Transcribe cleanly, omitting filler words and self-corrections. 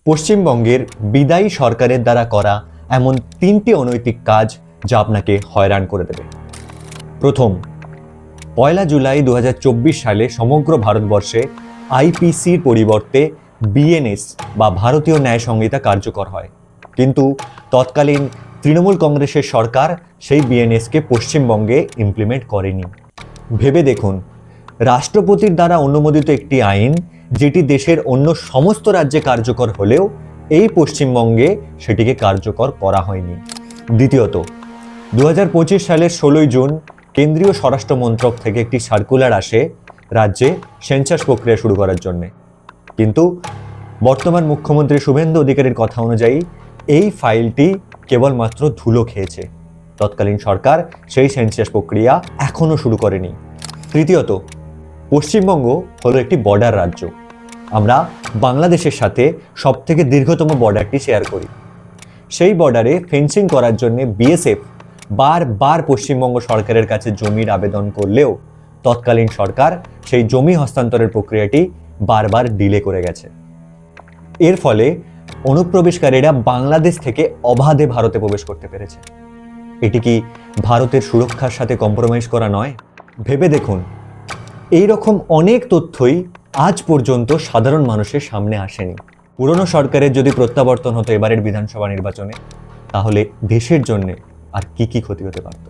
পশ্চিমবঙ্গের বিদায়ী সরকারের দ্বারা করা এমন তিনটি অনৈতিক কাজ যা আপনাকে হয়রান করে দেবে। প্রথম, 1 জুলাই 2024 সালে সমগ্র ভারতবর্ষে আইপিসির পরিবর্তে বিএনএস বা ভারতীয় ন্যায় সংহিতা কার্যকর হয়, কিন্তু তৎকালীন তৃণমূল কংগ্রেসের সরকার সেই বিএনএসকে পশ্চিমবঙ্গে ইমপ্লিমেন্ট করেনি। ভেবে দেখুন, রাষ্ট্রপতির দ্বারা অনুমোদিত একটি আইন যেটি দেশের অন্য সমস্ত রাজ্যে কার্যকর হলেও এই পশ্চিমবঙ্গে সেটিকে কার্যকর করা হয়নি। দ্বিতীয়ত, 2025 সালের 16 জুন কেন্দ্রীয় স্বরাষ্ট্র মন্ত্রক থেকে একটি সার্কুলার আসে রাজ্যে সেন্সাস প্রক্রিয়া শুরু করার জন্য, কিন্তু বর্তমান মুখ্যমন্ত্রী শুভেন্দু অধিকারীর কথা অনুযায়ী এই ফাইলটি কেবলমাত্র ধুলো খেয়েছে। তৎকালীন সরকার সেই সেন্সাস প্রক্রিয়া এখনও শুরু করেনি। তৃতীয়ত, পশ্চিমবঙ্গ হলো একটি বর্ডার রাজ্য। আমরা বাংলাদেশের সাথে সবথেকে দীর্ঘতম বর্ডারটি শেয়ার করি। সেই বর্ডারে ফেন্সিং করার জন্য বিএসএফ বারবার পশ্চিমবঙ্গ সরকারের কাছে জমির আবেদন করলেও তৎকালীন সরকার সেই জমি হস্তান্তরের প্রক্রিয়াটি বারবার ডিলে করে গেছে। এর ফলে অনুপ্রবেশকারীরা বাংলাদেশ থেকে অবাধে ভারতে প্রবেশ করতে পেরেছে। এটি কি ভারতের সুরক্ষার সাথে কম্প্রোমাইজ করা নয়? ভেবে দেখুন, এই রকম অনেক তথ্যই আজ পর্যন্ত সাধারণ মানুষের সামনে আসেনি। পুরনো সরকারের যদি প্রত্যাবর্তন হতো এবারের বিধানসভা নির্বাচনে, তাহলে দেশের জন্য আর কি ক্ষতি হতে পারত।